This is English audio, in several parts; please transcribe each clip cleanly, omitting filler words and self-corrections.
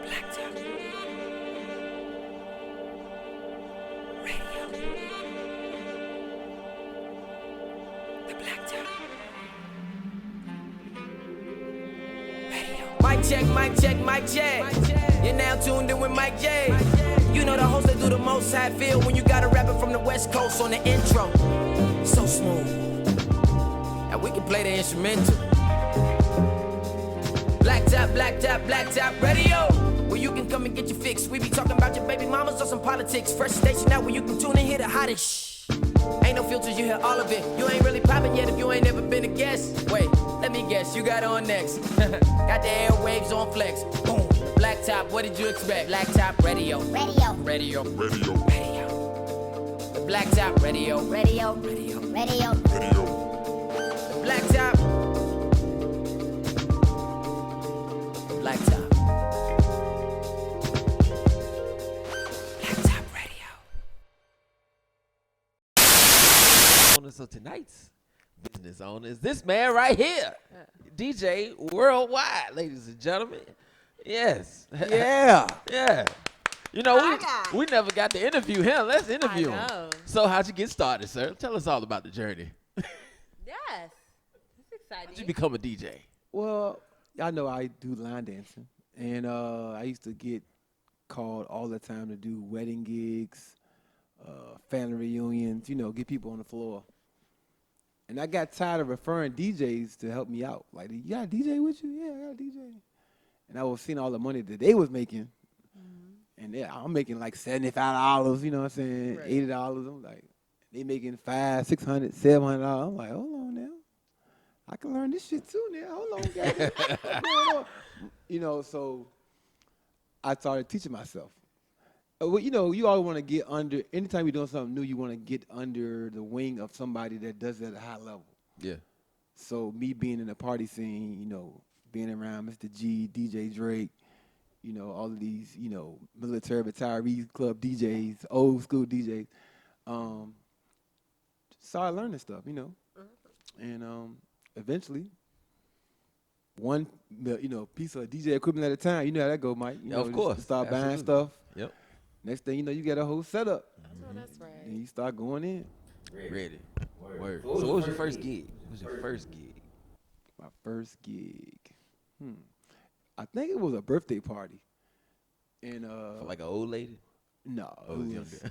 Blacktop Radio. The Blacktop Radio. Mic check, mic check, mic check. You're now tuned in with Mike J. You know the host that do the most. How I feel when you got a rapper from the West Coast on the intro. So smooth. And we can play the instrumental. Blacktop Radio. Where you can come and get your fix. We be talking about your baby mamas or some politics. Fresh station out where you can tune and hear the hottest. Ain't no filters, you hear all of it. You ain't really popping yet if you ain't never been a guest. Wait, let me guess, you got on next. Got the airwaves on flex. Boom. Blacktop, what did you expect? Blacktop Radio. Radio. The Blacktop Radio. The Blacktop. Blacktop Radio. So tonight's business owner is this man right here, DJ Worldwide, ladies and gentlemen. Yes. Yeah. Yeah. You know, we never got to interview him. Let's interview him. So how'd you get started, sir? Tell us all about the journey. Yes. It's exciting. How'd you become a DJ? Well, y'all know I do line dancing, and I used to get called all the time to do wedding gigs, family reunions, get people on the floor. And I got tired of referring DJs to help me out. Like, you got a DJ with you? Yeah, I got a DJ. And I was seeing all the money that they was making. And I'm making like $75, you know what I'm saying? Right. $80. I'm like, they making $500, $600, $700. I'm like, hold on now. I can learn this shit too now. Hold on, guys. So I started teaching myself. Well, you always want to get under, anytime you're doing something new, you want to get under the wing of somebody that does it at a high level. Yeah. So me being in the party scene, being around Mr. G, DJ Drake, all of these, military retirees, club DJs, old school DJs, started learning stuff, And eventually, one, piece of DJ equipment at a time. You know how that go, Mike. Of course. Start buying stuff. Yep. Next thing you know, you get a whole setup. That's right. And you start going in. Ready. Word. So what was your first gig? My first gig. I think it was a birthday party. And for like an old lady? No. Oh, it was younger.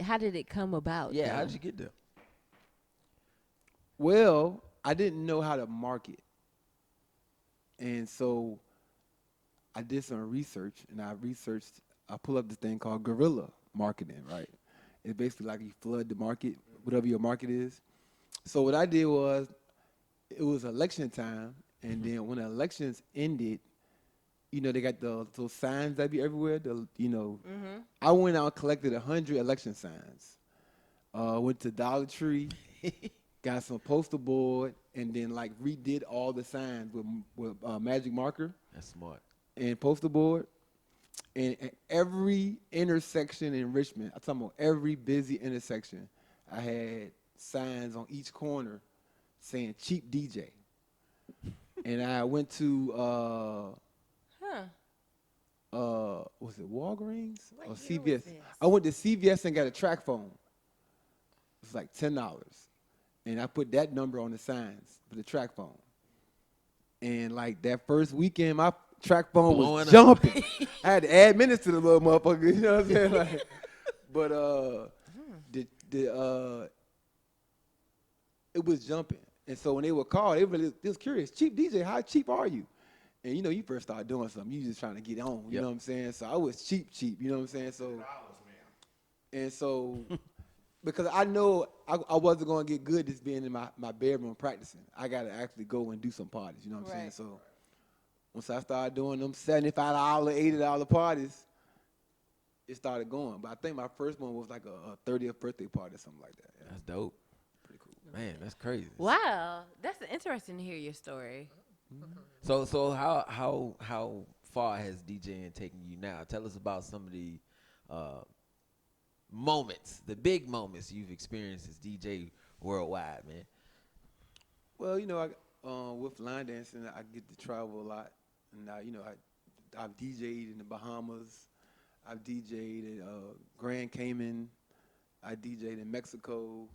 How did it come about? Yeah, how did you get there? Well, I didn't know how to market. And so I did some research, and I pulled up this thing called guerrilla marketing, right? It's basically like you flood the market, whatever your market is. So what I did was, it was election time, and then when the elections ended, they got those signs that be everywhere. I went out and collected 100 election signs. Went to Dollar Tree, got some poster board, and then redid all the signs with magic marker. That's smart. And poster board. And at every intersection in Richmond, I'm talking about every busy intersection, I had signs on each corner saying cheap DJ. And I went to was it Walgreens or CVS? I went to CVS and got a track phone. It was like $10. And I put that number on the signs for the track phone. And that first weekend, my track phone was jumping. I had to add minutes to the little motherfucker, you know what I'm saying? But it was jumping. And so when they were called, they was curious. Cheap DJ, how cheap are you? And you first start doing something, you just trying to get on, you know what I'm saying? So I was cheap, you know what I'm saying? So because I know I wasn't going to get good just being in my bedroom practicing. I got to actually go and do some parties, you know what I'm saying? So once I started doing them $75, $80 parties, it started going. But I think my first one was like a 30th birthday party or something like that. Yeah. That's dope. Pretty cool. Man, that's crazy. Wow. That's interesting to hear your story. Mm-hmm. So how far has DJing taken you now? Tell us about some of the moments, the big moments you've experienced as DJ Worldwide, man. Well, with line dancing, I get to travel a lot. And I I've DJ'd in the Bahamas. I've DJ'd in Grand Cayman. I DJ'd in Mexico.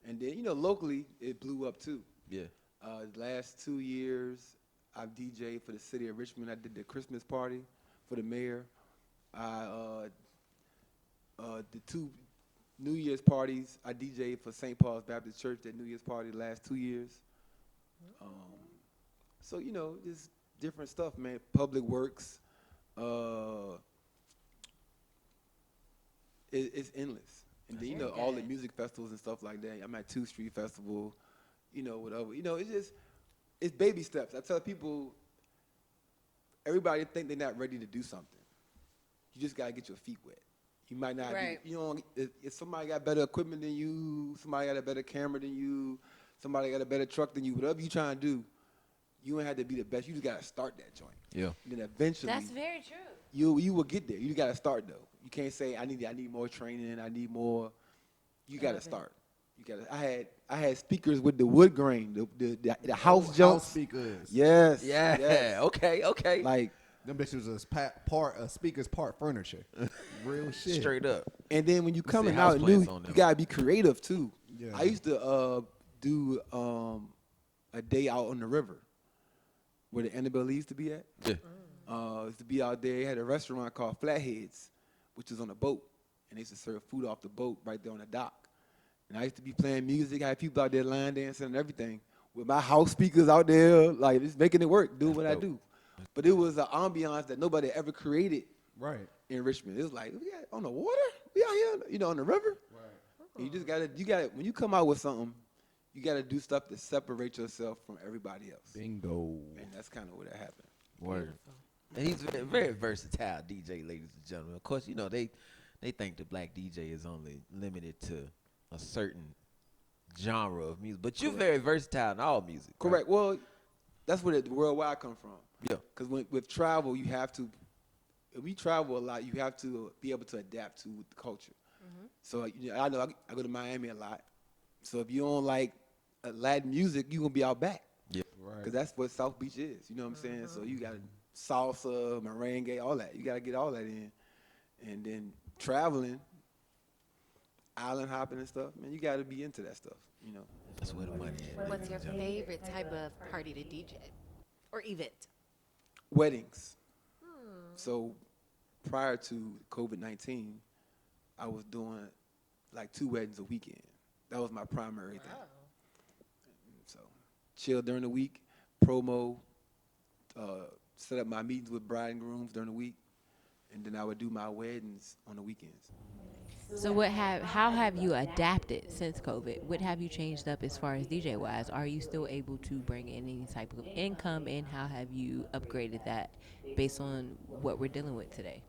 And then, locally, it blew up too. Yeah. The last 2 years, I've DJ'd for the city of Richmond. I did the Christmas party for the mayor. The 2 New Year's parties, I DJ'd for St. Paul's Baptist Church, that New Year's party the last 2 years. So, just different stuff, man. Public Works. It's endless. And then, all the music festivals and stuff like that. I'm at 2 Street Festival, whatever. It's baby steps. I tell people, everybody think they're not ready to do something. You just got to get your feet wet. You might not Right. be, if somebody got better equipment than you, somebody got a better camera than you, somebody got a better truck than you, whatever you trying to do, you ain't have to be the best. You just got to start that joint. Yeah. And then eventually, That's very true. you will get there. You got to start, though. You can't say, I need more training, I need more. You got to start. You got to. I had speakers with the wood grain, the house jumps. House speakers. Yes. Yeah. Yes. Okay. Like, Them bitches was part speakers, part furniture. Real shit. Straight up. and then when you coming house out new, plants on them. you gotta be creative too. Yeah. I used to do a day out on the river where the Annabelle used to be at. Yeah. Used to be out there. They had a restaurant called Flatheads, which is on a boat, and they used to serve food off the boat right there on the dock. And I used to be playing music. I had people out there line dancing and everything with my house speakers out there, like just making it work, doing what I dope. do. But it was an ambiance that nobody ever created Right. in Richmond. It was like, we got on the water? We out here, on the river? Right. And you gotta, when you come out with something, you gotta do stuff to separate yourself from everybody else. Bingo. And that's kind of where that happened. Word. And he's a very versatile DJ, ladies and gentlemen. Of course, they think the black DJ is only limited to a certain genre of music, but you're very versatile in all music. right? Correct. Well, that's where the worldwide come from. Yeah. Because with travel, you have to, if we travel a lot, you have to be able to adapt to the culture. So I know I go to Miami a lot. So if you don't like Latin music, you're going to be out back. Yeah. Right. Because that's what South Beach is. You know what I'm saying? So you got salsa, merengue, all that. You got to get all that in. And then traveling, island hopping and stuff, man, you got to be into that stuff, That's where the money is. What's your favorite type of party to DJ or event? Weddings. So prior to COVID-19, I was doing like 2 weddings a weekend. That was my primary thing. So chill during the week, promo, set up my meetings with bride and grooms during the week, and then I would do my weddings on the weekends. So how have you adapted since COVID? What have you changed up as far as DJ wise? Are you still able to bring in any type of income, and how have you upgraded that based on what we're dealing with today?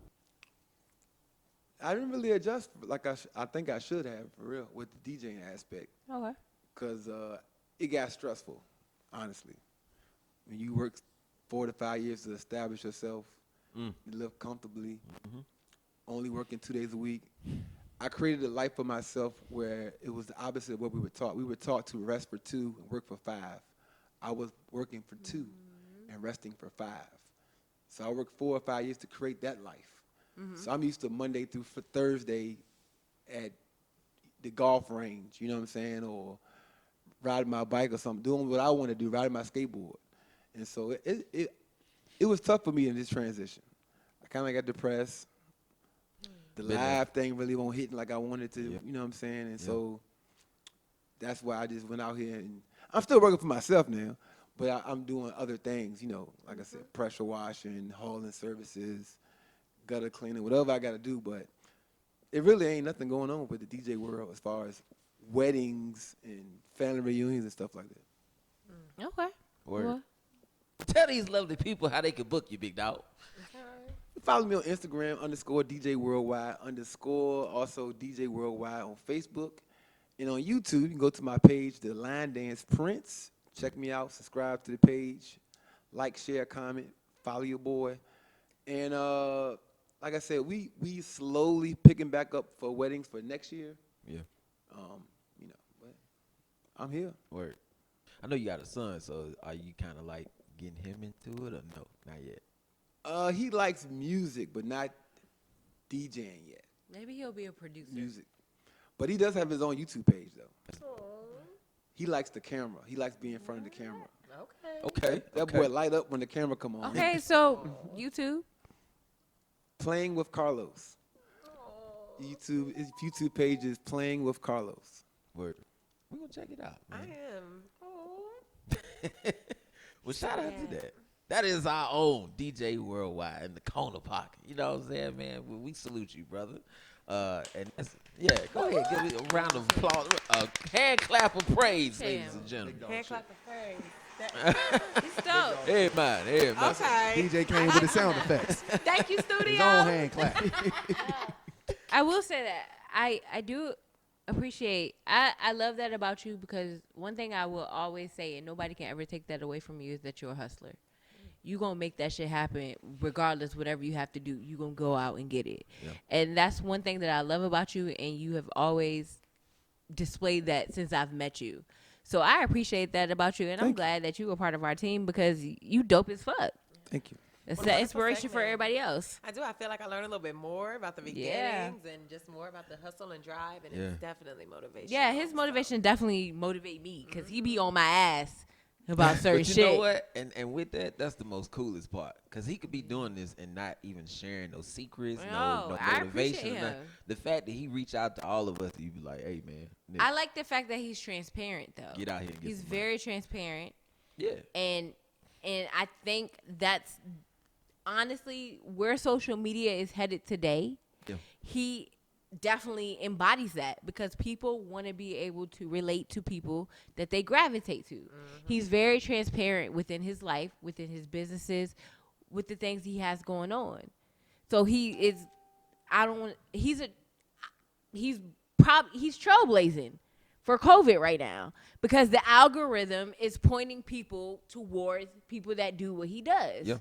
I didn't really adjust like I think I should have, for real, with the DJing aspect, Okay. because it got stressful, honestly. When you work 4 to 5 years to establish yourself, you live comfortably, only working 2 days a week. I created a life for myself where it was the opposite of what we were taught. We were taught to rest for 2 and work for 5. I was working for 2 and resting for 5. So I worked 4 or 5 years to create that life. So I'm used to Monday through Thursday at the golf range, you know what I'm saying, or riding my bike or something, doing what I want to do, riding my skateboard. And so it was tough for me in this transition. I kind of got depressed. The live thing really won't hit like I wanted to, you know what I'm saying? And so that's why I just went out here, and I'm still working for myself now, but I'm doing other things, like I said, pressure washing, hauling services, gutter cleaning, whatever I got to do. But it really ain't nothing going on with the DJ world as far as weddings and family reunions and stuff like that. Okay. Word. Well, Tell these lovely people how they can book you, big dog. Follow me on Instagram, _DJ Worldwide, also DJ Worldwide on Facebook. And on YouTube, you can go to my page, The Line Dance Prince. Check me out, subscribe to the page, like, share, comment, follow your boy. And like I said, we slowly picking back up for weddings for next year. Yeah. But I'm here. Word. I know you got a son, so are you kind of like getting him into it or no? Not yet. He likes music, but not DJing yet. Maybe he'll be a producer. Music, but he does have his own YouTube page though. He likes the camera. He likes being in front of the camera. Okay. That boy light up when the camera come on. Okay, so YouTube. Playing with Carlos. His YouTube page is Playing with Carlos. Word. We're gonna check it out, I man. am. Well, shout out to that. That is our own DJ Worldwide in the corner pocket. You know what I'm saying, man? We salute you, brother. And go ahead, give me a round of applause, a hand clap of praise, ladies and gentlemen. Hand clap of praise. It's dope. Hey man. Okay. DJ came with the sound effects. Thank you, His studio. own hand clap. I will say that I do appreciate. I love that about you because one thing I will always say, and nobody can ever take that away from you, is that you're a hustler. You gonna make that shit happen regardless. Whatever you have to do, you gonna go out and get it. Yeah. And that's one thing that I love about you, and you have always displayed that since I've met you. So I appreciate that about you, and I'm glad that you were part of our team because you dope as fuck. Thank you. It's Wonderful an inspiration for segment. everybody else. I do. I feel like I learned a little bit more about the beginnings and just more about the hustle and drive, and it's definitely motivation. Yeah, his motivation definitely motivate me because he be on my ass about certain But you shit. know what? And with that, that's the most coolest part. Because he could be doing this and not even sharing no secrets, no I appreciate motivation. him. The fact that he reach out to all of us, you be like, hey, man. Nick, I like the fact that he's transparent though. Get out here and get He's some money. very transparent, Yeah. and I think that's honestly where social media is headed today. Yeah. He definitely embodies that because people want to be able to relate to people that they gravitate to. He's very transparent within his life, within his businesses, with the things he has going on. So he's trailblazing for COVID right now because the algorithm is pointing people towards people that do what he does. Yeah.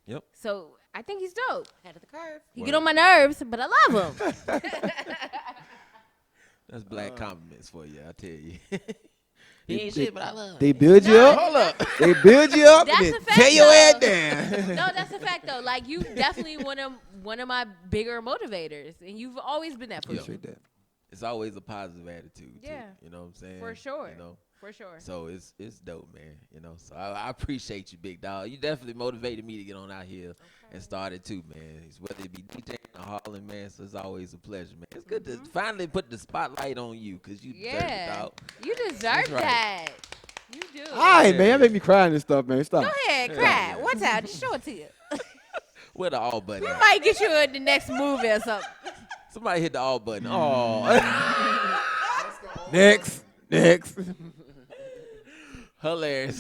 Yep. So I think he's dope. Ahead of the curve. He get on my nerves, but I love him. That's black compliments for you, I tell you. He ain't shit, but I love him. They build you up. Hold up. They build you up That's and a then fact, tear your though. head down. No, that's a fact though. Like you definitely one of my bigger motivators, and you've always been that for me. Appreciate that. It's always a positive attitude, too. Yeah. You know what I'm saying? For sure. You know? For sure. So it's dope, man. You know, so I appreciate you, big dog. You definitely motivated me to get on out here and start it too, man. It's whether it be DJing or Harlem, man. So it's always a pleasure, man. It's good to finally put the spotlight on you because you deserve it, dog. You deserve That's right. that. You do. All right, man. Y'all make me cry and stuff, man. Stop. Go ahead, cry. What's out? Just show it to you. Where the all button? We at? might get you in the next movie or something. Somebody hit the all button. Oh, Next. hilarious.